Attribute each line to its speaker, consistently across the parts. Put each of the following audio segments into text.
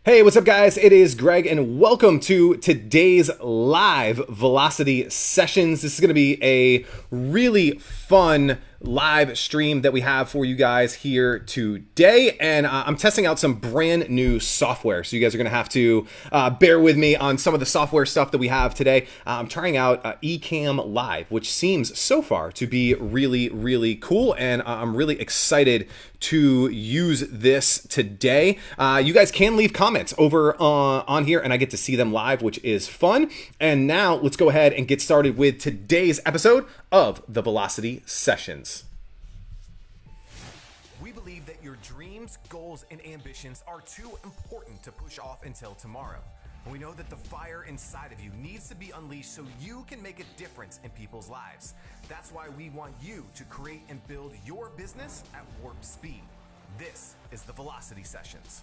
Speaker 1: Hey, what's up, guys? It is Greg, and welcome to today's live Velocity sessions. This is going to be a really fun live stream that we have for you guys here today, and I'm testing out some brand new software, so you guys are going to have to bear with me on some of the software stuff that we have today. I'm trying out Ecamm Live, which seems so far to be really cool, and I'm really excited to use this today. You guys can leave comments over on here, and I get to see them live, which is fun. And now let's go ahead and get started with today's episode of the Velocity Sessions.
Speaker 2: We believe that your dreams, goals, and ambitions are too important to push off until tomorrow. And we know that the fire inside of you needs to be unleashed so you can make a difference in people's lives. That's why we want you to create and build your business at warp speed. This is the Velocity Sessions.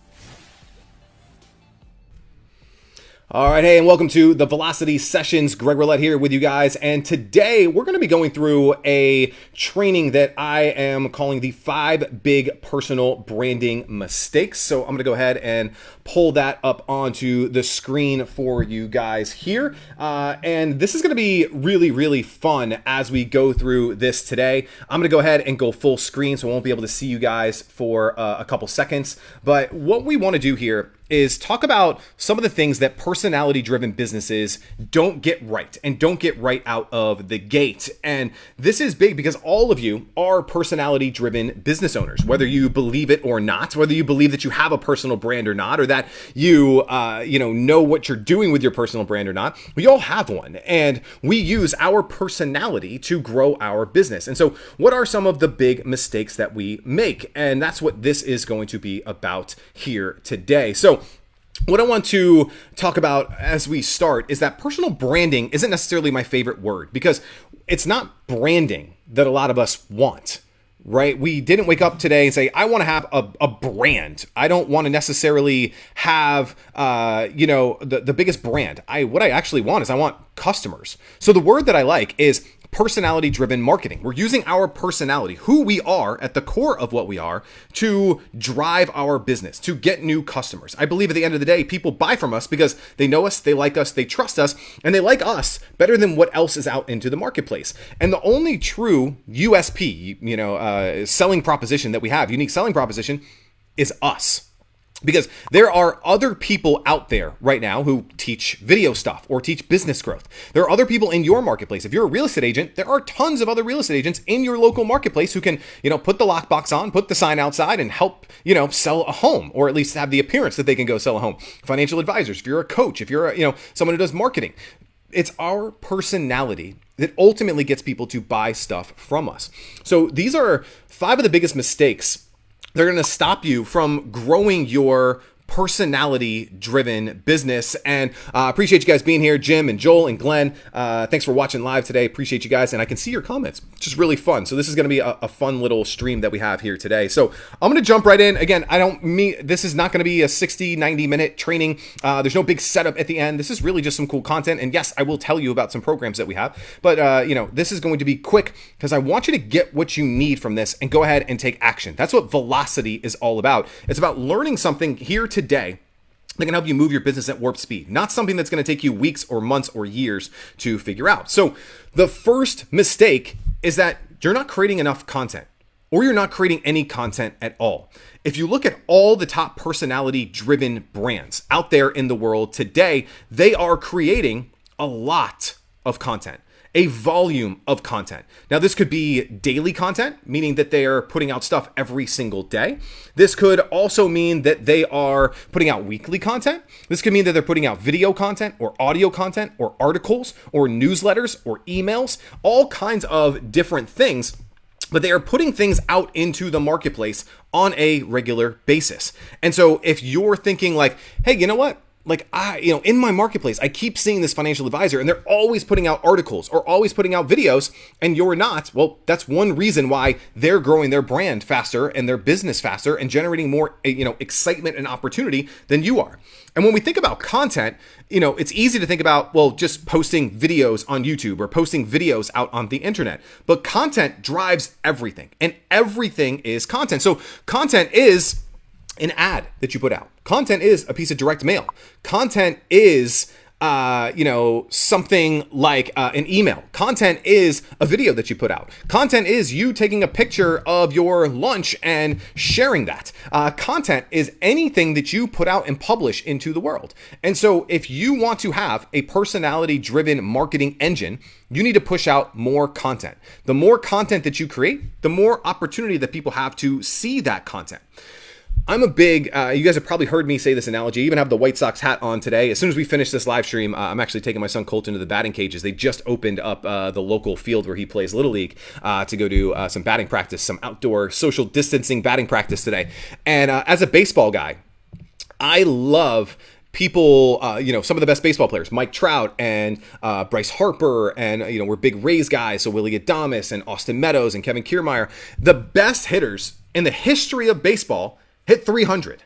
Speaker 1: All right, hey, and welcome to the Velocity Sessions. Greg Rollett here with you guys, and today we're going to be going through a training that I am calling the 5 big personal branding mistakes. So I'm going to go ahead and pull that up onto the screen for you guys here, and this is going to be really fun as we go through this today. I'm going to go ahead and go full screen, so I won't be able to see you guys for a couple seconds, but what we want to do here is talk about some of the things that personality-driven businesses don't get right and don't get right out of the gate. And this is big because all of you are personality-driven business owners, whether you believe it or not, whether you believe that you have a personal brand or not, or that you know what you're doing with your personal brand or not. We all have one, and we use our personality to grow our business. And so what are some of the big mistakes that we make? And that's what this is going to be about here today. So what I want to talk about as we start is that personal branding isn't necessarily my favorite word, because it's not branding that a lot of us want, right? We didn't wake up today and say, I want to have a brand. I don't want to necessarily have, the biggest brand. What I actually want is I want customers. So the word that I like is personality-driven marketing. We're using our personality, who we are at the core of what we are, to drive our business, to get new customers. I believe at the end of the day, people buy from us because they know us, they like us, they trust us, and they like us better than what else is out into the marketplace. And the only true USP, selling proposition that we have, unique selling proposition, is us. Because there are other people out there right now who teach video stuff or teach business growth. There are other people in your marketplace. If you're a real estate agent, there are tons of other real estate agents in your local marketplace who can, put the lockbox on, put the sign outside, and help, sell a home, or at least have the appearance that they can go sell a home. Financial advisors, if you're a coach, if you're someone who does marketing. It's our personality that ultimately gets people to buy stuff from us. So these are 5 of the biggest mistakes. They're going to stop you from growing your personality-driven business. And appreciate you guys being here, Jim and Joel and Glenn. Thanks for watching live today. Appreciate you guys. And I can see your comments, which is really fun. So this is going to be a fun little stream that we have here today. So I'm going to jump right in. Again, this is not going to be a 60, 90-minute training. There's no big setup at the end. This is really just some cool content. And yes, I will tell you about some programs that we have. But, this is going to be quick because I want you to get what you need from this and go ahead and take action. That's what velocity is all about. It's about learning something here today that can help you move your business at warp speed, not something that's going to take you weeks or months or years to figure out. So the first mistake is that you're not creating enough content, or you're not creating any content at all. If you look at all the top personality-driven brands out there in the world today, they are creating a lot of content. A volume of content. Now, this could be daily content, meaning that they are putting out stuff every single day. This could also mean that they are putting out weekly content. This could mean that they're putting out video content or audio content or articles or newsletters or emails, all kinds of different things. But they are putting things out into the marketplace on a regular basis. And so if you're thinking like, hey, you know what? In my marketplace, I keep seeing this financial advisor and they're always putting out articles or always putting out videos, and you're not. Well, that's one reason why they're growing their brand faster and their business faster and generating more, excitement and opportunity than you are. And when we think about content, it's easy to think about, well, just posting videos on YouTube or posting videos out on the internet. But content drives everything, and everything is content. So content is an ad that you put out. Content is a piece of direct mail. Content is something like an email. Content is a video that you put out. Content is you taking a picture of your lunch and sharing that. Content is anything that you put out and publish into the world. And so if you want to have a personality-driven marketing engine, you need to push out more content. The more content that you create, the more opportunity that people have to see that content. I'm a big, you guys have probably heard me say this analogy. I even have the White Sox hat on today. As soon as we finish this live stream, I'm actually taking my son Colton to the batting cages. They just opened up the local field where he plays Little League to go do some batting practice, some outdoor social distancing batting practice today. And as a baseball guy, I love people, some of the best baseball players, Mike Trout and Bryce Harper, and, we're big Rays guys, so Willie Adames and Austin Meadows and Kevin Kiermaier. The best hitters in the history of baseball hit 300.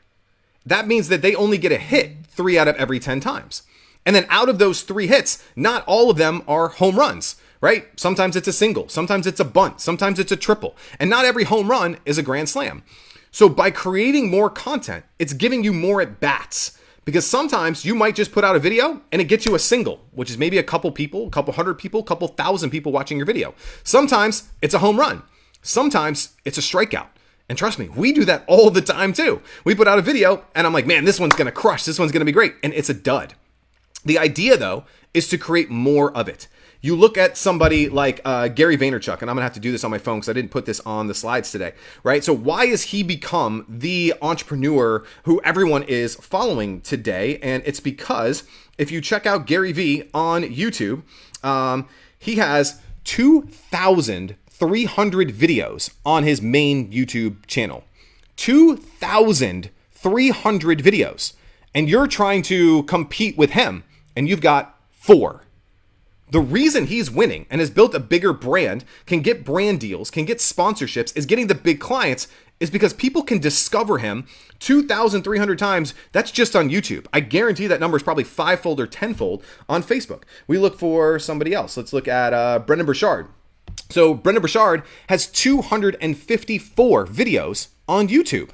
Speaker 1: That means that they only get a hit 3 out of every 10 times. And then out of those 3 hits, not all of them are home runs, right? Sometimes it's a single, sometimes it's a bunt, sometimes it's a triple. And not every home run is a grand slam. So by creating more content, it's giving you more at bats. Because sometimes you might just put out a video and it gets you a single, which is maybe a couple people, a couple hundred people, a couple thousand people watching your video. Sometimes it's a home run. Sometimes it's a strikeout. And trust me, we do that all the time too. We put out a video and I'm like, man, this one's going to crush. This one's going to be great. And it's a dud. The idea though, is to create more of it. You look at somebody like Gary Vaynerchuk, and I'm going to have to do this on my phone because I didn't put this on the slides today, right? So why has he become the entrepreneur who everyone is following today? And it's because if you check out Gary V on YouTube, he has 2,300 videos on his main YouTube channel. 2,300 videos. And you're trying to compete with him, and you've got 4. The reason he's winning and has built a bigger brand, can get brand deals, can get sponsorships, is getting the big clients, is because people can discover him 2,300 times. That's just on YouTube. I guarantee that number is probably 5-fold or 10-fold on Facebook. We look for somebody else. Let's look at Brendan Burchard. So Brendan Burchard has 254 videos on YouTube.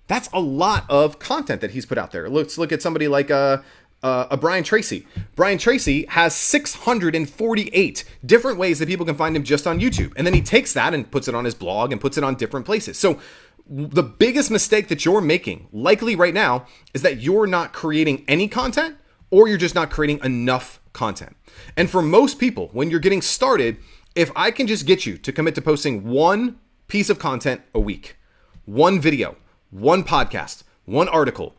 Speaker 1: That's a lot of content that he's put out there. Let's look at somebody like Brian Tracy. Brian Tracy has 648 different ways that people can find him just on YouTube. And then he takes that and puts it on his blog and puts it on different places. So the biggest mistake that you're making likely right now is that you're not creating any content, or you're just not creating enough content. And for most people, when you're getting started, if I can just get you to commit to posting one piece of content a week, one video, one podcast, one article,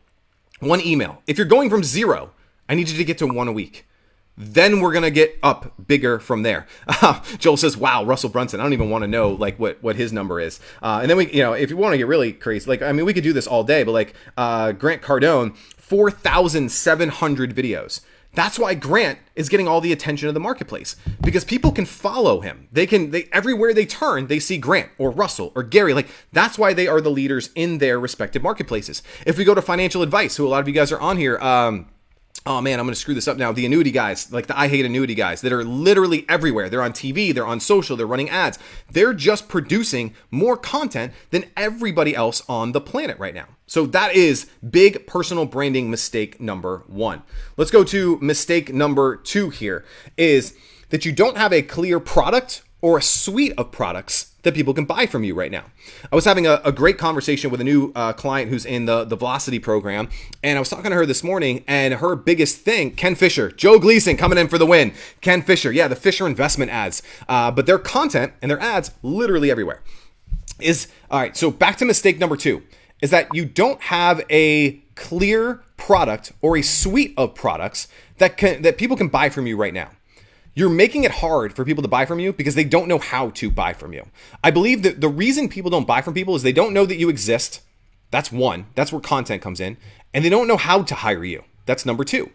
Speaker 1: one email. If you're going from 0, I need you to get to 1 a week. Then we're going to get up bigger from there. Joel says, wow, Russell Brunson. I don't even want to know like what his number is. And then we, if you want to get really crazy, we could do this all day, but Grant Cardone, 4,700 videos. That's why Grant is getting all the attention of the marketplace, because people can follow him. They everywhere they turn, they see Grant or Russell or Gary. That's why they are the leaders in their respective marketplaces. If we go to financial advice, who a lot of you guys are on here, oh man, I'm going to screw this up now. The annuity guys, the I Hate Annuity guys that are literally everywhere. They're on TV, they're on social, they're running ads. They're just producing more content than everybody else on the planet right now. So that is big personal branding mistake number 1. Let's go to mistake number 2 here, is that you don't have a clear product or a suite of products that people can buy from you right now. I was having a great conversation with a new client who's in the Velocity program, and I was talking to her this morning, and her biggest thing, Ken Fisher, Joe Gleason coming in for the win. Ken Fisher, yeah, the Fisher investment ads, but their content and their ads literally everywhere. All right, so back to mistake number 2, is that you don't have a clear product or a suite of products that people can buy from you right now. You're making it hard for people to buy from you because they don't know how to buy from you. I believe that the reason people don't buy from people is they don't know that you exist. That's 1. That's where content comes in. And they don't know how to hire you. That's number 2.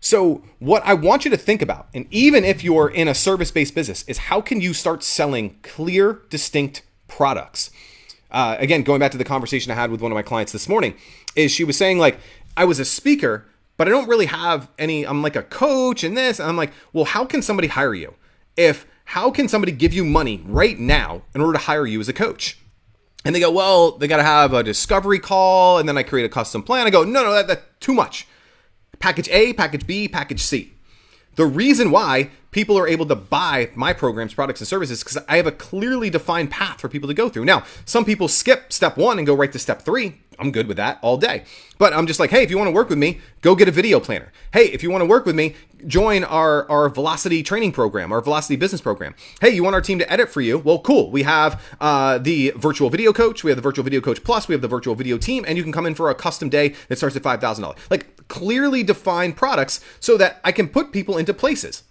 Speaker 1: So what I want you to think about, and even if you're in a service-based business, is how can you start selling clear, distinct products? Again, going back to the conversation I had with one of my clients this morning, is she was saying I was a speaker, but I don't really have any, I'm like a coach and this. And I'm like, well, how can somebody hire you? How can somebody give you money right now in order to hire you as a coach? And they go, well, they got to have a discovery call. And then I create a custom plan. I go, no, that's too much. Package A, package B, package C. The reason why people are able to buy my programs, products, and services is because I have a clearly defined path for people to go through. Now, some people skip step 1 and go right to step 3. I'm good with that all day. But I'm just like, hey, if you want to work with me, go get a video planner. Hey, if you want to work with me, join our Velocity training program, our Velocity business program. Hey, you want our team to edit for you? Well, cool. We have the virtual video coach. We have the virtual video coach plus. We have the virtual video team. And you can come in for a custom day that starts at $5,000. Like clearly defined products so that I can put people into places.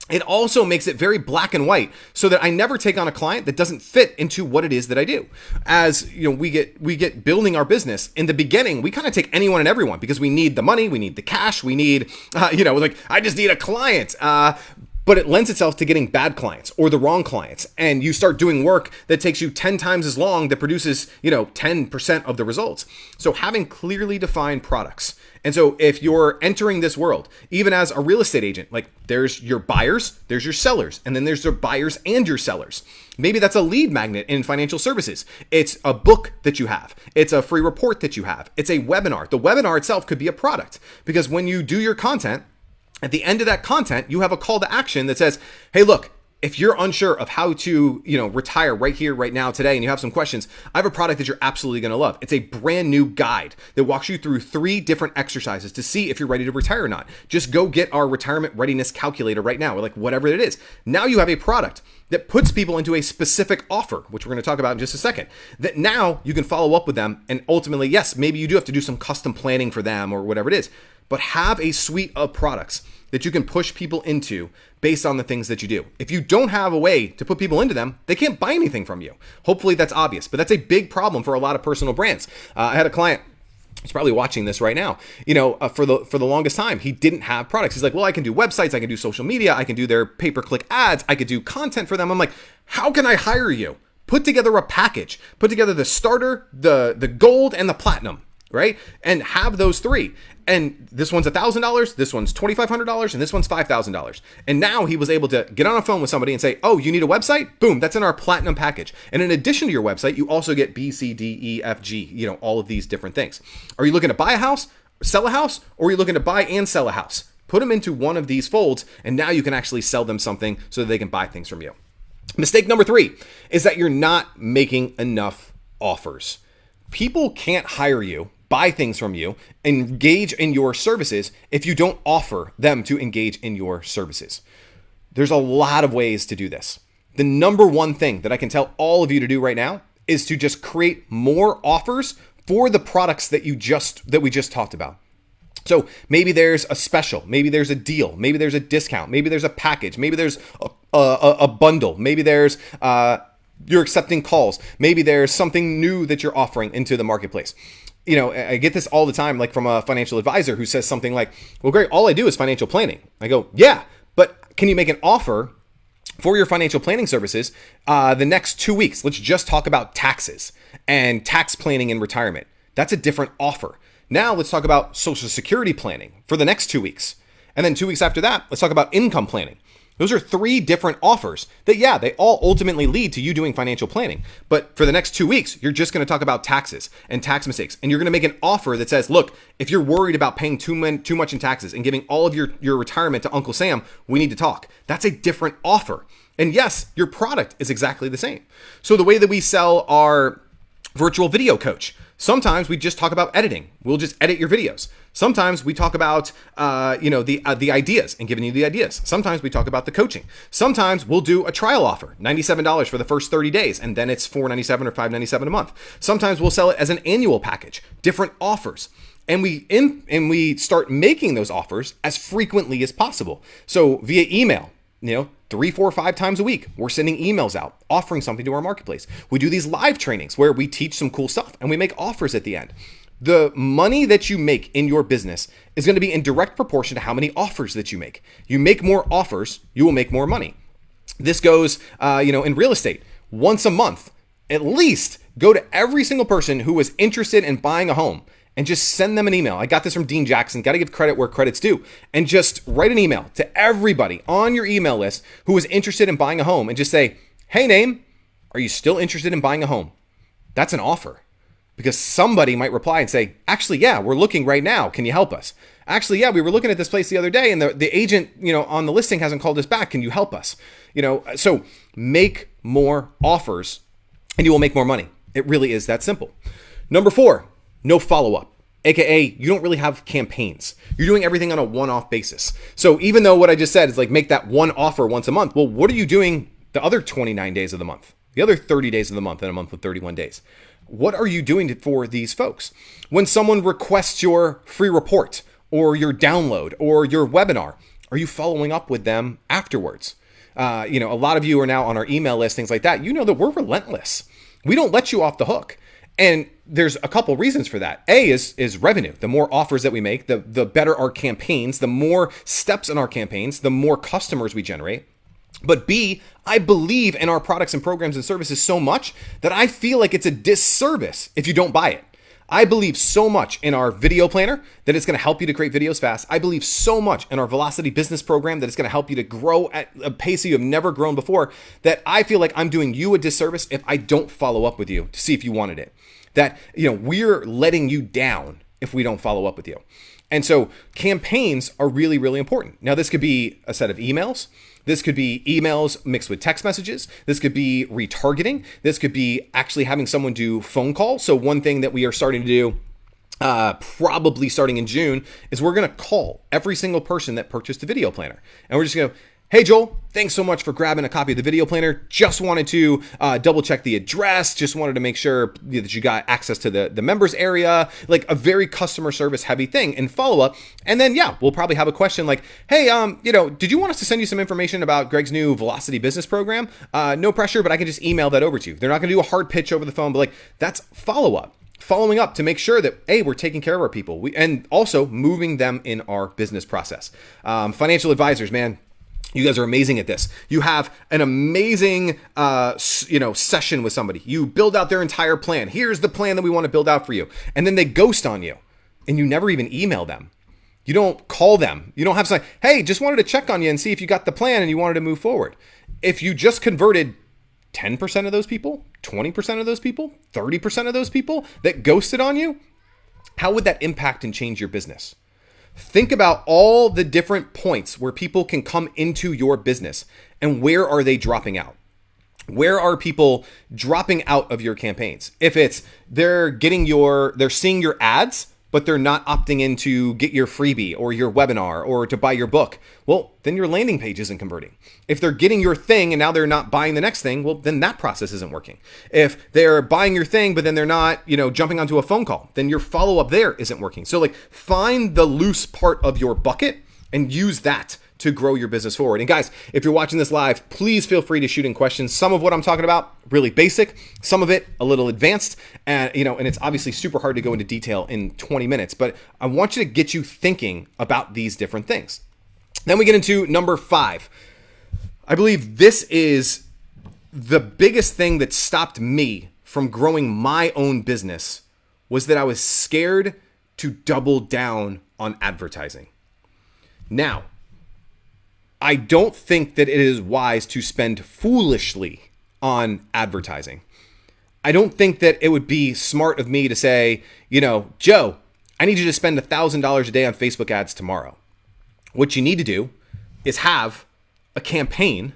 Speaker 1: It also makes it very black and white so that I never take on a client that doesn't fit into what it is that I do. As you know, we get building our business in the beginning, we kind of take anyone and everyone because we need the money, we need the cash, we need, like I just need a client. But it lends itself to getting bad clients or the wrong clients. And you start doing work that takes you 10 times as long that produces, 10% of the results. So having clearly defined products. And so if you're entering this world, even as a real estate agent, like there's your buyers, there's your sellers, and then there's your buyers and your sellers. Maybe that's a lead magnet in financial services. It's a book that you have. It's a free report that you have. It's a webinar. The webinar itself could be a product because when you do your content, at the end of that content, you have a call to action that says, hey, look, if you're unsure of how to, retire right here, right now, today, and you have some questions, I have a product that you're absolutely going to love. It's a brand new guide that walks you through 3 different exercises to see if you're ready to retire or not. Just go get our retirement readiness calculator right now, or like whatever it is. Now you have a product that puts people into a specific offer, which we're going to talk about in just a second, that now you can follow up with them. And ultimately, yes, maybe you do have to do some custom planning for them or whatever it is, but have a suite of products that you can push people into based on the things that you do. If you don't have a way to put people into them, they can't buy anything from you. Hopefully that's obvious, but that's a big problem for a lot of personal brands. I had a client, he's probably watching this right now, for the longest time, he didn't have products. He's like, well, I can do websites, I can do social media, I can do their pay-per-click ads, I could do content for them. I'm like, how can I hire you? Put together a package, put together the starter, the gold, and the platinum, right? And have those 3. And this one's $1,000, this one's $2,500, and this one's $5,000. And now he was able to get on a phone with somebody and say, oh, you need a website? Boom, that's in our platinum package. And in addition to your website, you also get B, C, D, E, F, G, all of these different things. Are you looking to buy a house, sell a house, or are you looking to buy and sell a house? Put them into one of these folds, and now you can actually sell them something so that they can buy things from you. Mistake number 3 is that you're not making enough offers. People can't hire you, buy things from you, engage in your services if you don't offer them to engage in your services. There's a lot of ways to do this. The number one thing that I can tell all of you to do right now is to just create more offers for the products that we just talked about. So maybe there's a special, maybe there's a deal, maybe there's a discount, maybe there's a package, maybe there's a bundle, maybe there's you're accepting calls, maybe there's something new that you're offering into the marketplace. I get this all the time, like from a financial advisor who says something like, well, great, all I do is financial planning. I go, yeah, but can you make an offer for your financial planning services the next 2 weeks? Let's just talk about taxes and tax planning and retirement. That's a different offer. Now let's talk about Social Security planning for the next 2 weeks. And then 2 weeks after that, let's talk about income planning. Those are 3 different offers that, yeah, they all ultimately lead to you doing financial planning. But for the next 2 weeks, you're just going to talk about taxes and tax mistakes. And you're going to make an offer that says, look, if you're worried about paying too much in taxes and giving all of your retirement to Uncle Sam, we need to talk. That's a different offer. And yes, your product is exactly the same. So the way that we sell our virtual video coach, sometimes we just talk about editing. We'll just edit your videos. Sometimes we talk about, the ideas and giving you the ideas. Sometimes we talk about the coaching. Sometimes we'll do a trial offer, $97 for the first 30 days, and then it's $497 or $597 a month. Sometimes we'll sell it as an annual package, different offers. And we start making those offers as frequently as possible. So via email, 3, 4, 5 times a week, we're sending emails out, offering something to our marketplace. We do these live trainings where we teach some cool stuff and we make offers at the end. The money that you make in your business is going to be in direct proportion to how many offers that you make. You make more offers, you will make more money. This goes, in real estate. Once a month, at least go to every single person who was interested in buying a home and just send them an email. I got this from Dean Jackson. Got to give credit where credit's due. And just write an email to everybody on your email list who was interested in buying a home and just say, hey, name, are you still interested in buying a home? that's an offer. Because somebody might reply and say, actually, yeah, we're looking right now. Can you help us? Actually, yeah, we were looking at this place the other day and the agent, on the listing hasn't called us back. Can you help us? So make more offers and you will make more money. It really is that simple. Number 4, no follow-up. AKA, you don't really have campaigns. You're doing everything on a one-off basis. So even though what I just said is like make that one offer once a month, well, what are you doing the other 29 days of the month? The other 30 days of the month in a month with 31 days? What are you doing for these folks? When someone requests your free report or your download or your webinar, are you following up with them afterwards? A lot of you are now on our email list, things like that. You know that we're relentless. We don't let you off the hook. And there's a couple reasons for that. A is revenue. The more offers that we make, the better our campaigns, the more steps in our campaigns, the more customers we generate. But B, I believe in our products and programs and services so much that I feel like it's a disservice if you don't buy it. I believe so much in our video planner that it's going to help you to create videos fast. I believe so much in our Velocity business program that it's going to help you to grow at a pace you have never grown before, that I feel like I'm doing you a disservice if I don't follow up with you to see if you wanted it. That, we're letting you down if we don't follow up with you. And so campaigns are really, really important. Now, this could be a set of emails. This could be emails mixed with text messages. This could be retargeting. This could be actually having someone do phone calls. So one thing that we are starting to do, probably starting in June, is we're going to call every single person that purchased a video planner. And we're just going to, hey, Joel, thanks so much for grabbing a copy of the video planner. Just wanted to double check the address. Just wanted to make sure that you got access to the members area, like a very customer service heavy thing, and follow up. And then, we'll probably have a question like, hey, did you want us to send you some information about Greg's new Velocity business program? No pressure, but I can just email that over to you. They're not going to do a hard pitch over the phone, but that's follow up. Following up to make sure that, A, we're taking care of our people, and also moving them in our business process. Financial advisors, man. You guys are amazing at this. You have an amazing, session with somebody. You build out their entire plan. Here's the plan that we want to build out for you. And then they ghost on you and you never even email them. You don't call them. You don't have something, hey, just wanted to check on you and see if you got the plan and you wanted to move forward. If you just converted 10% of those people, 20% of those people, 30% of those people that ghosted on you, how would that impact and change your business? Think about all the different points where people can come into your business and where are they dropping out? Where are people dropping out of your campaigns? If it's they're seeing your ads, but they're not opting in to get your freebie or your webinar or to buy your book, well, then your landing page isn't converting. If they're getting your thing and now they're not buying the next thing, well, then that process isn't working. If they're buying your thing, but then they're not, jumping onto a phone call, then your follow-up there isn't working. So find the loose part of your bucket and use that to grow your business forward. And guys, if you're watching this live, please feel free to shoot in questions. Some of what I'm talking about, really basic, some of it a little advanced, and it's obviously super hard to go into detail in 20 minutes, but I want you to get you thinking about these different things. Then we get into number 5. I believe this is the biggest thing that stopped me from growing my own business, was that I was scared to double down on advertising. Now, I don't think that it is wise to spend foolishly on advertising. I don't think that it would be smart of me to say, Joe, I need you to spend $1,000 a day on Facebook ads tomorrow. What you need to do is have a campaign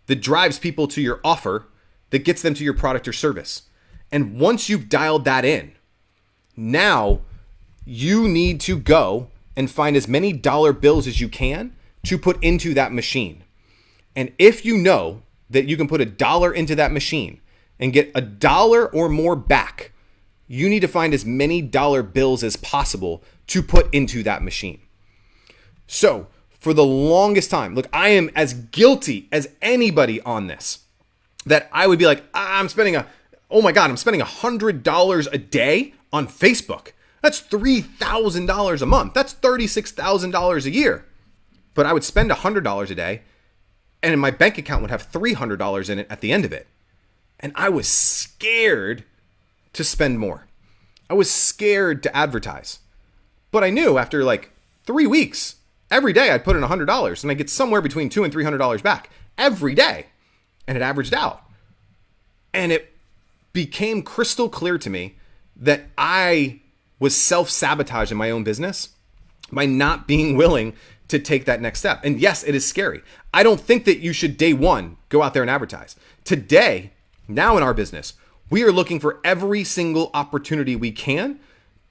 Speaker 1: that drives people to your offer, that gets them to your product or service. And once you've dialed that in, now you need to go and find as many dollar bills as you can to put into that machine. And if you know that you can put $1 into that machine and get $1 or more back, you need to find as many dollar bills as possible to put into that machine. So for the longest time, look, I am as guilty as anybody on this, that I would be like, I'm spending $100 a day on Facebook. That's $3,000 a month. That's $36,000 a year. But I would spend $100 a day and my bank account would have $300 in it at the end of it. And I was scared to spend more. I was scared to advertise. But I knew after 3 weeks, every day I'd put in $100 and I get somewhere between $200 and $300 back every day. And it averaged out. And it became crystal clear to me that I was self-sabotaging my own business by not being willing to take that next step. And yes, it is scary. I don't think that you should day one go out there and advertise. Today, now in our business, we are looking for every single opportunity we can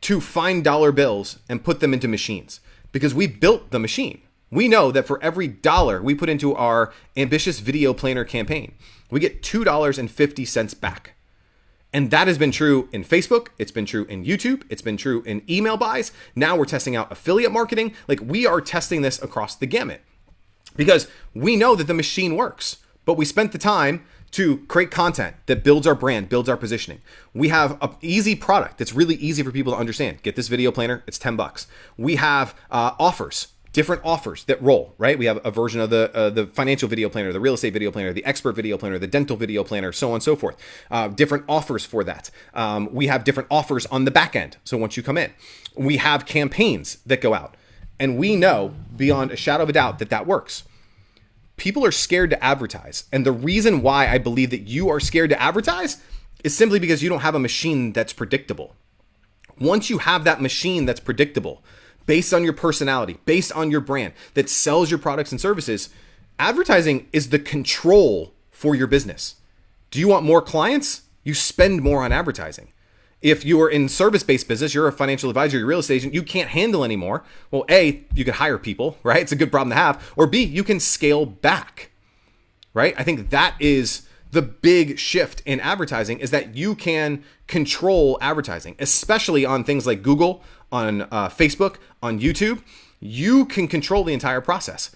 Speaker 1: to find dollar bills and put them into machines because we built the machine. We know that for every dollar we put into our ambitious video planner campaign, we get $2.50 back. And that has been true in Facebook. It's been true in YouTube. It's been true in email buys. Now we're testing out affiliate marketing. Like, we are testing this across the gamut because we know that the machine works, but we spent the time to create content that builds our brand, builds our positioning. We have an easy product that's really easy for people to understand. Get this video planner. It's $10. We have offers. Different offers that roll, right? We have a version of the financial video planner, the real estate video planner, the expert video planner, the dental video planner, so on and so forth. Different offers for that. We have different offers on the back end. So once you come in, we have campaigns that go out. And we know beyond a shadow of a doubt that that works. People are scared to advertise. And the reason why I believe that you are scared to advertise is simply because you don't have a machine that's predictable. Once you have that machine that's predictable, based on your personality, based on your brand, that sells your products and services, advertising is the control for your business. Do you want more clients? You spend more on advertising. If you're in service-based business, you're a financial advisor, you're a real estate agent, you can't handle anymore. Well, A, you could hire people, right? It's a good problem to have. Or B, you can scale back, right? I think that is the big shift in advertising, is that you can control advertising, especially on things like Google, on Facebook, on YouTube. You can control the entire process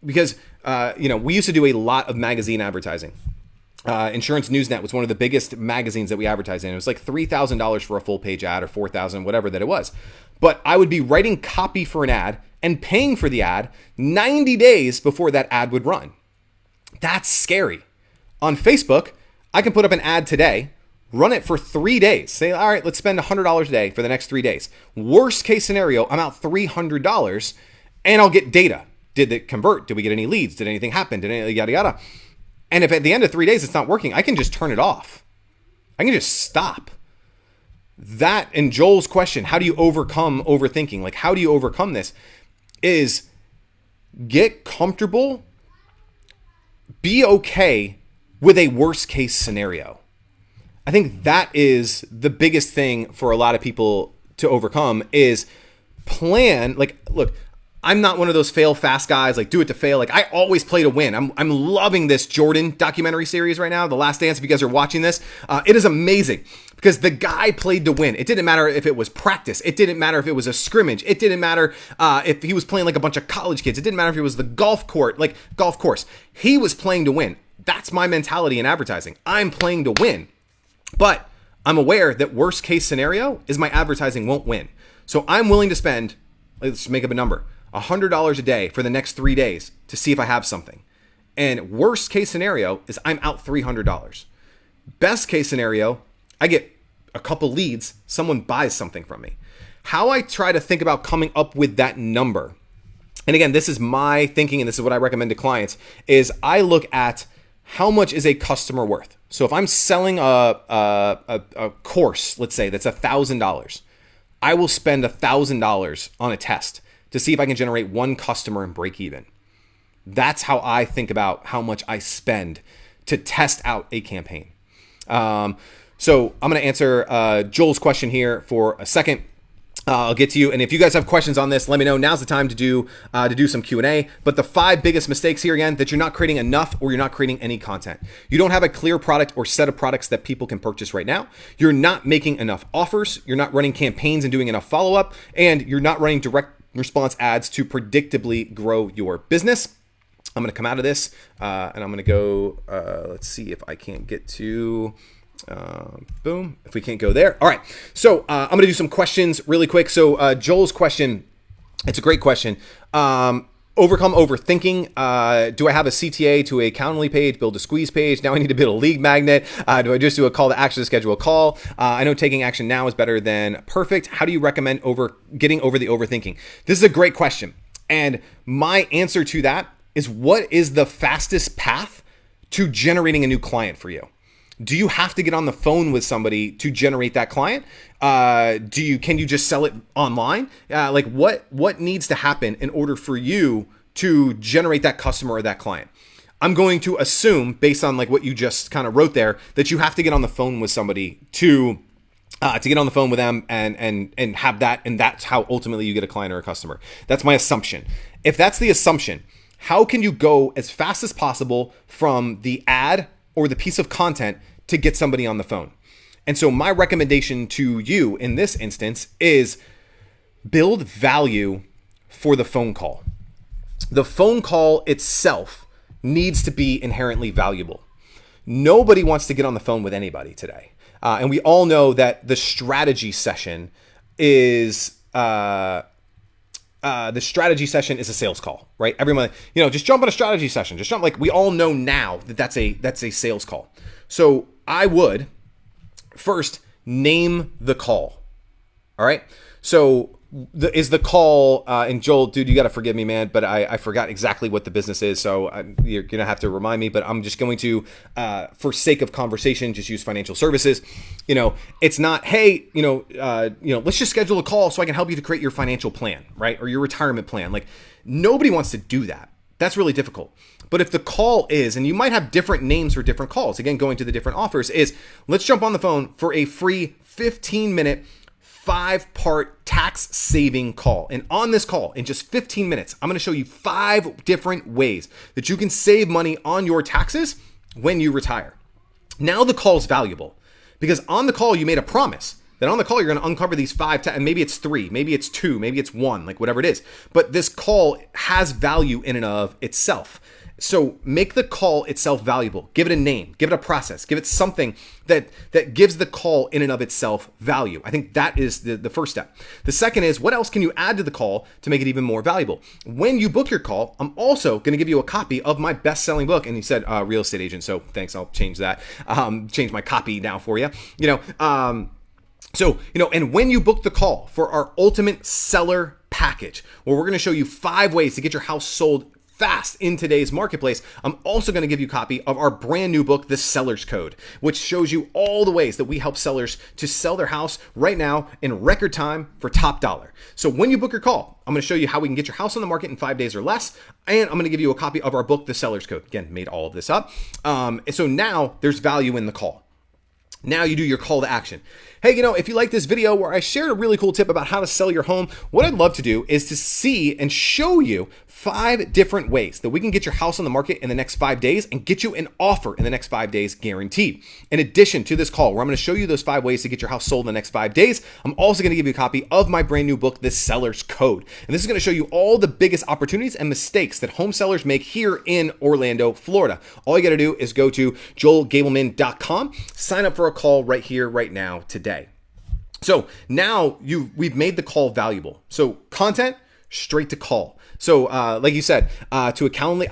Speaker 1: because, we used to do a lot of magazine advertising. Insurance Newsnet was one of the biggest magazines that we advertised in. It was like $3,000 for a full page ad, or $4,000, whatever that it was. But I would be writing copy for an ad and paying for the ad 90 days before that ad would run. That's scary. On Facebook, I can put up an ad today, run it for 3 days. Say, all right, let's spend $100 a day for the next 3 days. Worst case scenario, I'm out $300 and I'll get data. Did it convert? Did we get any leads? Did anything happen? Did any yada yada? And if at the end of 3 days it's not working, I can just turn it off. I can just stop. That, and Joel's question, how do you overcome overthinking? Like, how do you overcome this? Is get comfortable, be okay with a worst case scenario. I think that is the biggest thing for a lot of people to overcome, is plan. Like, look, I'm not one of those fail fast guys, like do it to fail. Like, I always play to win. I'm loving this Jordan documentary series right now, The Last Dance. If you guys are watching this, it is amazing because the guy played to win. It didn't matter if it was practice. It didn't matter if it was a scrimmage. It didn't matter if he was playing like a bunch of college kids. It didn't matter if it was the golf course. He was playing to win. That's my mentality in advertising. I'm playing to win. But I'm aware that worst case scenario is my advertising won't win. So I'm willing to spend, let's make up a number, $100 a day for the next 3 days to see if I have something. And worst case scenario is I'm out $300. Best case scenario, I get a couple leads, someone buys something from me. How I try to think about coming up with that number, and again, this is my thinking and this is what I recommend to clients, is I look at how much is a customer worth. So if I'm selling a course, let's say that's $1,000, I will spend $1,000 on a test to see if I can generate one customer and break even. That's how I think about how much I spend to test out a campaign. So I'm going to answer Joel's question here for a second. I'll get to you. And if you guys have questions on this, let me know. Now's the time to do some Q&A. But the 5 biggest mistakes here, again, that you're not creating enough or you're not creating any content. You don't have a clear product or set of products that people can purchase right now. You're not making enough offers. You're not running campaigns and doing enough follow-up. And you're not running direct response ads to predictably grow your business. I'm going to come out of this and I'm going to go, let's see if I can't get to... boom, if we can't go there. All right. So I'm going to do some questions really quick. So Joel's question, it's a great question. Overcome overthinking. Do I have a CTA to a Calendly page, build a squeeze page? Now I need to build a lead magnet. Do I just do a call to action to schedule a call? I know taking action now is better than perfect. How do you recommend getting over the overthinking? This is a great question. And my answer to that is, what is the fastest path to generating a new client for you? Do you have to get on the phone with somebody to generate that client? Can you just sell it online? Like what needs to happen in order for you to generate that customer or that client? I'm going to assume, based on like what you just kind of wrote there, that you have to get on the phone with somebody to get on the phone with them and have that, and that's how ultimately you get a client or a customer. That's my assumption. If that's the assumption, how can you go as fast as possible from the ad or the piece of content to get somebody on the phone? And so my recommendation to you in this instance is build value for the phone call. The phone call itself needs to be inherently valuable. Nobody wants to get on the phone with anybody today. And we all know that the strategy session is a sales call, right? Everyone, just jump on a strategy session. Just jump. Like we all know now that that's a sales call. So I would first name the call. All right. So is the call, and Joel, dude, you got to forgive me, man, but I forgot exactly what the business is. So you're going to have to remind me, but I'm just going to, for sake of conversation, just use financial services. It's not, hey, let's just schedule a call so I can help you to create your financial plan, right? Or your retirement plan. Like nobody wants to do that. That's really difficult. But if the call is, and you might have different names for different calls, again, going to the different offers, is let's jump on the phone for a free 15-minute 5-part tax saving call. And on this call, in just 15 minutes, I'm going to show you 5 different ways that you can save money on your taxes when you retire. Now the call is valuable because on the call, you made a promise that on the call, you're going to uncover these 5, and maybe it's 3, maybe it's 2, maybe it's 1, like whatever it is. But this call has value in and of itself. So make the call itself valuable. Give it a name, give it a process, give it something that gives the call in and of itself value. I think that is the first step. The second is, what else can you add to the call to make it even more valuable? When you book your call, I'm also going to give you a copy of my best-selling book. And he said, real estate agent. So thanks. I'll change that. Change my copy now for you. And when you book the call for our ultimate seller package, where we're going to show you 5 ways to get your house sold fast in today's marketplace, I'm also going to give you a copy of our brand new book, The Seller's Code, which shows you all the ways that we help sellers to sell their house right now in record time for top dollar. So when you book your call, I'm going to show you how we can get your house on the market in 5 days or less. And I'm going to give you a copy of our book, The Seller's Code. Again, made all of this up. So now there's value in the call. Now you do your call to action. Hey, if you like this video where I shared a really cool tip about how to sell your home, what I'd love to do is to see and show you 5 different ways that we can get your house on the market in the next 5 days and get you an offer in the next 5 days guaranteed. In addition to this call, where I'm going to show you those 5 ways to get your house sold in the next 5 days, I'm also going to give you a copy of my brand new book, The Seller's Code. And this is going to show you all the biggest opportunities and mistakes that home sellers make here in Orlando, Florida. All you got to do is go to joelgableman.com, sign up for a call right here, right now, today. So now we've made the call valuable. So content, straight to call. So like you said, to a Calendly,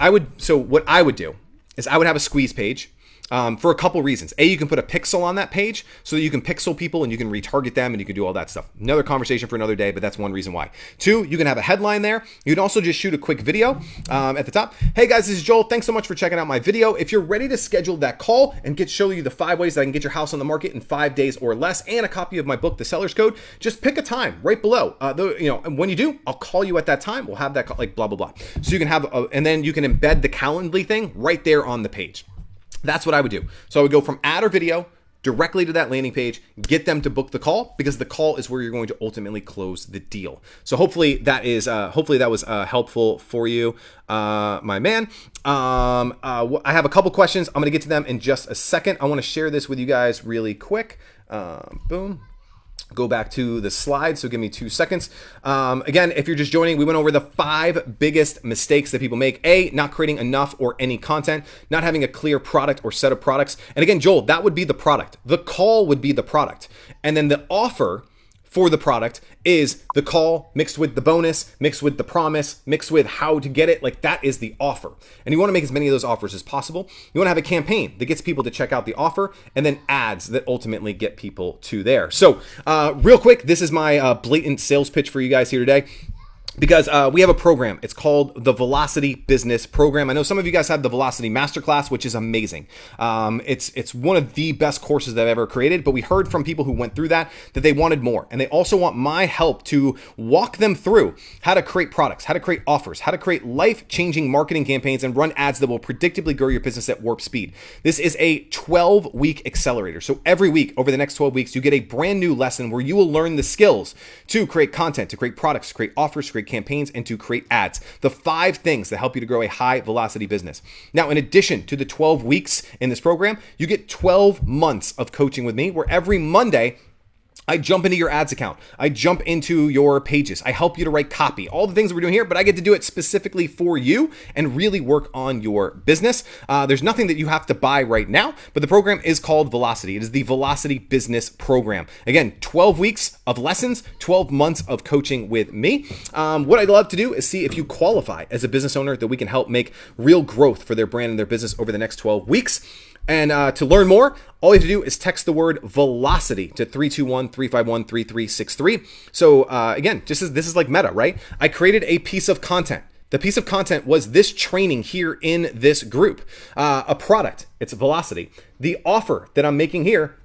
Speaker 1: what I would do is I would have a squeeze page. For a couple reasons. A, you can put a pixel on that page so that you can pixel people and you can retarget them and you can do all that stuff. Another conversation for another day, but that's one reason why. 2, you can have a headline there. You can also just shoot a quick video at the top. Hey guys, this is Joel. Thanks so much for checking out my video. If you're ready to schedule that call and show you the 5 ways that I can get your house on the market in 5 days or less and a copy of my book, The Seller's Code, just pick a time right below. And when you do, I'll call you at that time. We'll have that call, like blah, blah, blah. So you can have, and then you can embed the Calendly thing right there on the page. That's what I would do. So I would go from ad or video directly to that landing page, get them to book the call, because the call is where you're going to ultimately close the deal. So hopefully that was helpful for you, my man. I have a couple questions. I'm going to get to them in just a second. I want to share this with you guys really quick. Boom. Go back to the slide, so give me 2 seconds. Again, if you're just joining, we went over the 5 biggest mistakes that people make. A, not creating enough or any content, not having a clear product or set of products. And again, Joel, that would be the product. The call would be the product. And then the offer for the product is the call mixed with the bonus, mixed with the promise, mixed with how to get it. Like that is the offer. And you want to make as many of those offers as possible. You want to have a campaign that gets people to check out the offer, and then ads that ultimately get people to there. So real quick, this is my blatant sales pitch for you guys here today. because we have a program. It's called the Velocity Business Program. I know some of you guys have the Velocity Masterclass, which is amazing. It's one of the best courses that I've ever created, but we heard from people who went through that they wanted more. And they also want my help to walk them through how to create products, how to create offers, how to create life-changing marketing campaigns and run ads that will predictably grow your business at warp speed. This is a 12-week accelerator. So every week over the next 12 weeks, you get a brand new lesson where you will learn the skills to create content, to create products, to create offers, to create campaigns, and to create ads. The 5 things that help you to grow a high velocity business. Now, in addition to the 12 weeks in this program, you get 12 months of coaching with me, where every Monday I jump into your ads account. I jump into your pages. I help you to write copy, all the things that we're doing here, but I get to do it specifically for you and really work on your business. There's nothing that you have to buy right now, but the program is called Velocity. It is the Velocity Business Program. Again, 12 weeks of lessons, 12 months of coaching with me. What I'd love to do is see if you qualify as a business owner that we can help make real growth for their brand and their business over the next 12 weeks. And to learn more, all you have to do is text the word velocity to 321-351-3363. So again, this is like meta, right? I created a piece of content. The piece of content was this training here in this group. A product, it's Velocity. The offer that I'm making here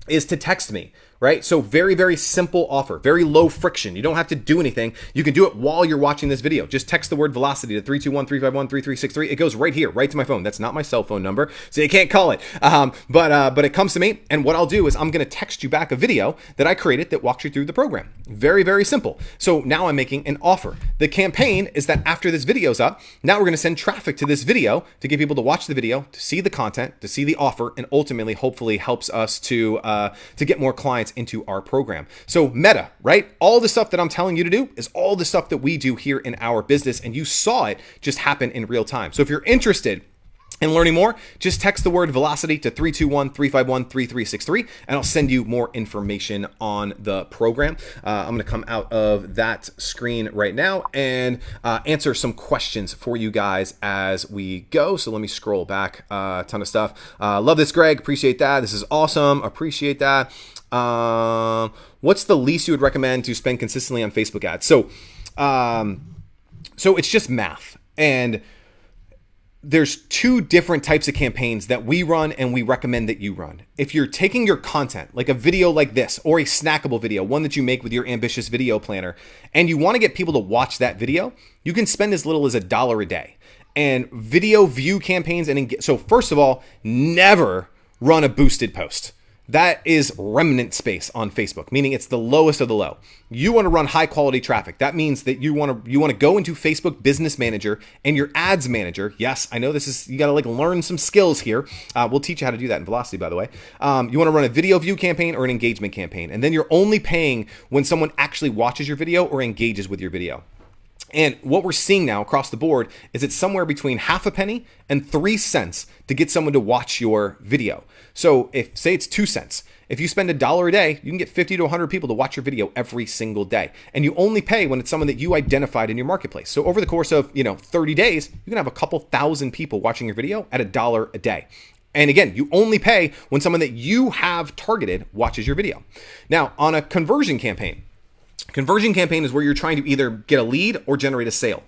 Speaker 1: is to text me, right? So very, very simple offer, very low friction. You don't have to do anything. You can do it while you're watching this video. Just text the word Velocity to 321-351-3363. It goes right here, right to my phone. That's not my cell phone number, so you can't call it. But it comes to me, and what I'll do is I'm going to text you back a video that I created that walks you through the program. Very, very simple. So now I'm making an offer. The campaign is that after this video's up, now we're going to send traffic to this video to get people to watch the video, to see the content, to see the offer, and ultimately, hopefully, helps us to get more clients into our program. So meta, right? All the stuff that I'm telling you to do is all the stuff that we do here in our business, and you saw it just happen in real time. So if you're interested in learning more, just text the word Velocity to 321-351-3363, and I'll send you more information on the program. I'm going to come out of that screen right now and answer some questions for you guys as we go. So let me scroll back. A ton of stuff. Love this, Greg. Appreciate that. This is awesome. Appreciate that. What's the least you would recommend to spend consistently on Facebook ads? So it's just math. And there's 2 different types of campaigns that we run and we recommend that you run. If you're taking your content, like a video like this, or a snackable video, one that you make with your ambitious video planner, and you want to get people to watch that video, you can spend as little as $1 a day. And video view campaigns, so first of all, never run a boosted post. That is remnant space on Facebook, meaning it's the lowest of the low. You want to run high quality traffic. That means that you want to go into Facebook Business Manager and your Ads Manager. Yes, I know you got to learn some skills here. We'll teach you how to do that in Velocity, by the way. You want to run a video view campaign or an engagement campaign, and then you're only paying when someone actually watches your video or engages with your video. And what we're seeing now across the board is it's somewhere between half a penny and 3 cents to get someone to watch your video. So say it's 2 cents. If you spend $1 a day, you can get 50 to 100 people to watch your video every single day. And you only pay when it's someone that you identified in your marketplace. So over the course of 30 days, you can have a couple thousand people watching your video at $1 a day. And again, you only pay when someone that you have targeted watches your video. Now, on a conversion campaign is where you're trying to either get a lead or generate a sale.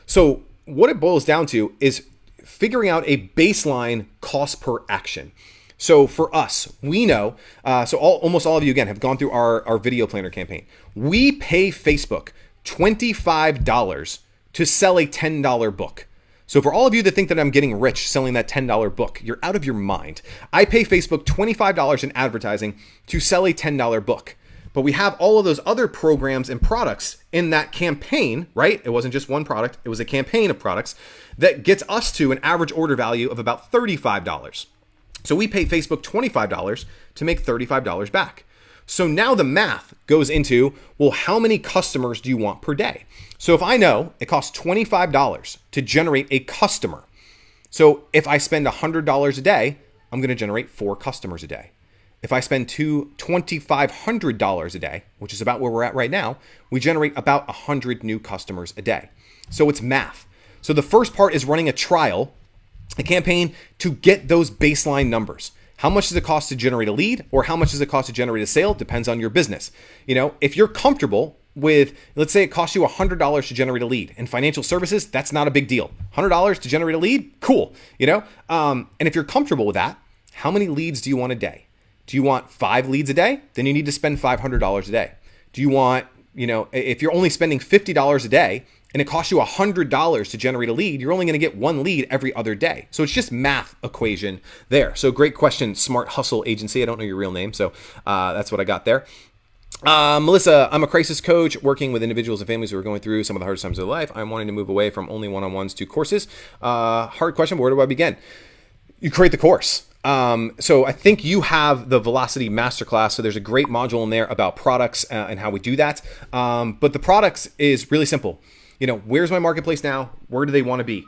Speaker 1: So what it boils down to is figuring out a baseline cost per action. So for us, we know, almost all of you, again, have gone through our video planner campaign. We pay Facebook $25 to sell a $10 book. So for all of you that think that I'm getting rich selling that $10 book, you're out of your mind. I pay Facebook $25 in advertising to sell a $10 book. But we have all of those other programs and products in that campaign, right? It wasn't just one product. It was a campaign of products that gets us to an average order value of about $35. So we pay Facebook $25 to make $35 back. So now the math goes into, well, how many customers do you want per day? So if I know it costs $25 to generate a customer, so if I spend $100 a day, I'm going to generate 4 customers a day. If I spend $2,500 a day, which is about where we're at right now, we generate about 100 new customers a day. So it's math. So the first part is running a trial, a campaign to get those baseline numbers. How much does it cost to generate a lead, or how much does it cost to generate a sale? Depends on your business. If you're comfortable with, let's say it costs you $100 to generate a lead. In financial services, that's not a big deal. $100 to generate a lead, cool. And if you're comfortable with that, how many leads do you want a day? Do you want 5 leads a day? Then you need to spend $500 a day. Do you want, if you're only spending $50 a day and it costs you $100 to generate a lead, you're only going to get 1 lead every other day. So it's just math equation there. So great question, Smart Hustle Agency. I don't know your real name, so that's what I got there. Melissa, I'm a crisis coach working with individuals and families who are going through some of the hardest times of their life. I'm wanting to move away from only one-on-ones to courses. Hard question, but where do I begin? You create the course. So I think you have the Velocity Masterclass. So there's a great module in there about products and how we do that. But the products is really simple. Where's my marketplace now? Where do they want to be?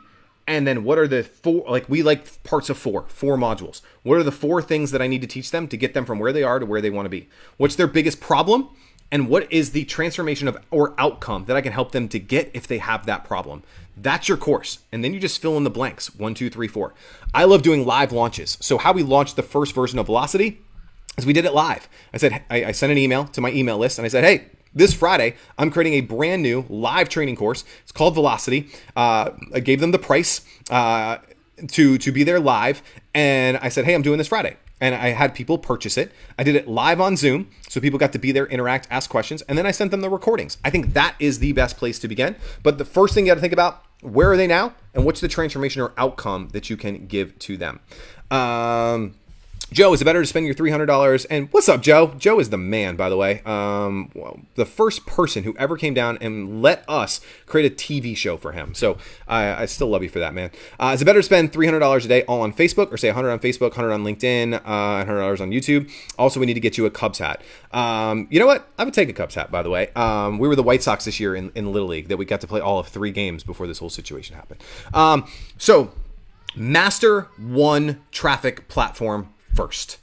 Speaker 1: And then what are the 4, we like parts of 4 modules. What are the 4 things that I need to teach them to get them from where they are to where they want to be? What's their biggest problem? And what is the transformation or outcome that I can help them to get if they have that problem? That's your course. And then you just fill in the blanks, 1, 2, 3, 4. I love doing live launches. So how we launched the first version of Velocity is we did it live. I sent an email to my email list and I said, hey, this Friday, I'm creating a brand new live training course. It's called Velocity. I gave them the price to be there live. And I said, hey, I'm doing this Friday. And I had people purchase it. I did it live on Zoom. So people got to be there, interact, ask questions. And then I sent them the recordings. I think that is the best place to begin. But the first thing you got to think about, where are they now? And what's the transformation or outcome that you can give to them? Joe, is it better to spend your $300? And what's up, Joe? Joe is the man, by the way. The first person who ever came down and let us create a TV show for him. So I still love you for that, man. Is it better to spend $300 a day all on Facebook, or say $100 on Facebook, $100 on LinkedIn, $100 on YouTube? Also, we need to get you a Cubs hat. You know what? I would take a Cubs hat, by the way. We were the White Sox this year in Little League that we got to play all of 3 games before this whole situation happened. So master one traffic platform first.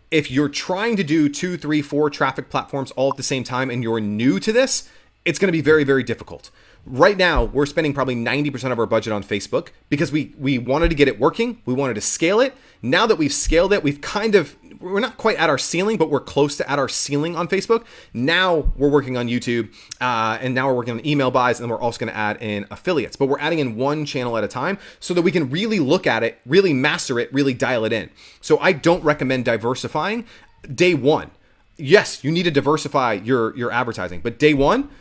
Speaker 1: If you're trying to do 2, 3, 4 traffic platforms all at the same time and you're new to this, it's going to be very, very difficult. Right now, we're spending probably 90% of our budget on Facebook because we wanted to get it working. We wanted to scale it. Now that we've scaled it, we're not quite at our ceiling, but we're close to at our ceiling on Facebook. Now we're working on YouTube, and now we're working on email buys, and we're also going to add in affiliates. But we're adding in one channel at a time so that we can really look at it, really master it, really dial it in. So I don't recommend diversifying day one. Yes, you need to diversify your advertising, but day one,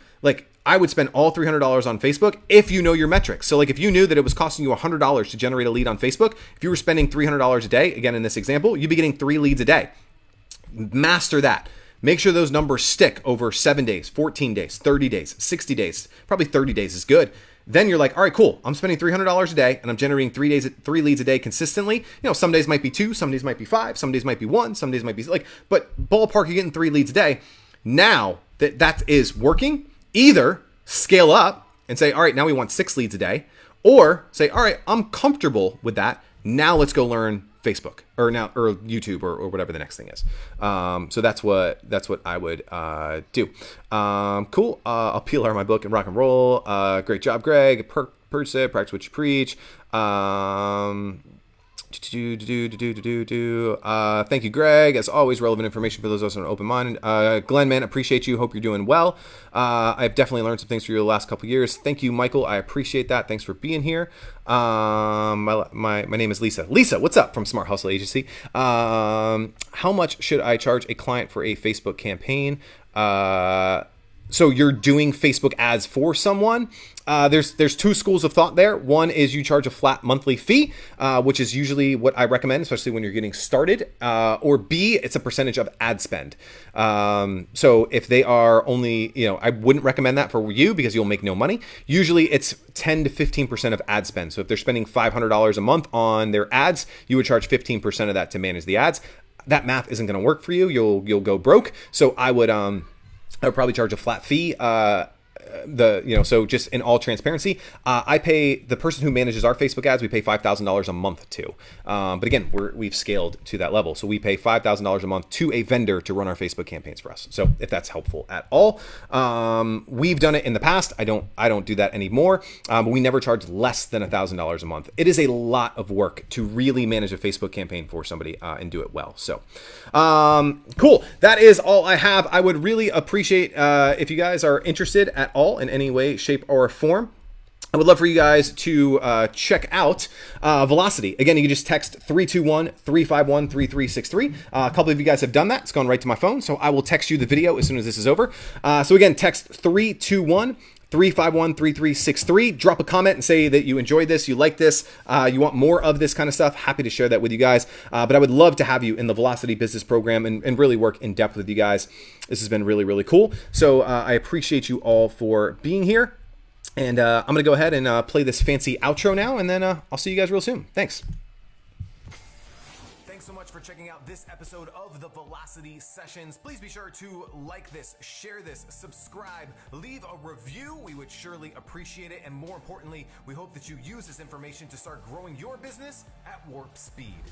Speaker 1: I would spend all $300 on Facebook if you know your metrics. So if you knew that it was costing you $100 to generate a lead on Facebook, if you were spending $300 a day, again, in this example, you'd be getting 3 leads a day. Master that. Make sure those numbers stick over 7 days, 14 days, 30 days, 60 days. Probably 30 days is good. Then you're like, all right, cool. I'm spending $300 a day and I'm generating 3 leads a day consistently. Some days might be 2, some days might be 5, some days might be 1, some days might be but ballpark, you're getting 3 leads a day. Now that is working, either scale up and say, all right, now we want 6 leads a day, or say, all right, I'm comfortable with that. Now let's go learn Facebook or YouTube or whatever the next thing is. So that's what I would do. Cool. I'll PLR my book and rock and roll. Great job, Greg. Purchase it. Practice what you preach. Thank you, Greg. As always, relevant information for those of us who are open-minded. Glenn, man, appreciate you. Hope you're doing well. I've definitely learned some things from you the last couple of years. Thank you, Michael. I appreciate that. Thanks for being here. My name is Lisa. Lisa, what's up from Smart Hustle Agency? How much should I charge a client for a Facebook campaign? So you're doing Facebook ads for someone. There's 2 schools of thought there. One is you charge a flat monthly fee, which is usually what I recommend, especially when you're getting started. Or B, it's a percentage of ad spend. So if they are only, I wouldn't recommend that for you because you'll make no money. Usually it's 10 to 15% of ad spend. So if they're spending $500 a month on their ads, you would charge 15% of that to manage the ads. That math isn't going to work for you. You'll go broke. So I would probably charge a flat fee. so just in all transparency, I pay the person who manages our Facebook ads, we pay $5,000 a month to. But again, we've scaled to that level. So we pay $5,000 a month to a vendor to run our Facebook campaigns for us. So if that's helpful at all, we've done it in the past. I don't do that anymore. But we never charge less than $1,000 a month. It is a lot of work to really manage a Facebook campaign for somebody and do it well. So cool. That is all I have. I would really appreciate if you guys are interested at all in any way, shape, or form. I would love for you guys to check out Velocity. Again, you can just text 321-351-3363. A couple of you guys have done that. It's gone right to my phone, so I will text you the video as soon as this is over. So again, text 321-351-3363. Drop a comment and say that you enjoyed this, you like this, you want more of this kind of stuff. Happy to share that with you guys. But I would love to have you in the Velocity Business Program and really work in depth with you guys. This has been really, really cool. So I appreciate you all for being here. And I'm going to go ahead and play this fancy outro now, and then I'll see you guys real soon. Thanks.
Speaker 2: Thanks so much for checking out this episode of the Velocity Sessions. Please be sure to like this, share this, subscribe, leave a review. We would surely appreciate it. And more importantly, we hope that you use this information to start growing your business at warp speed.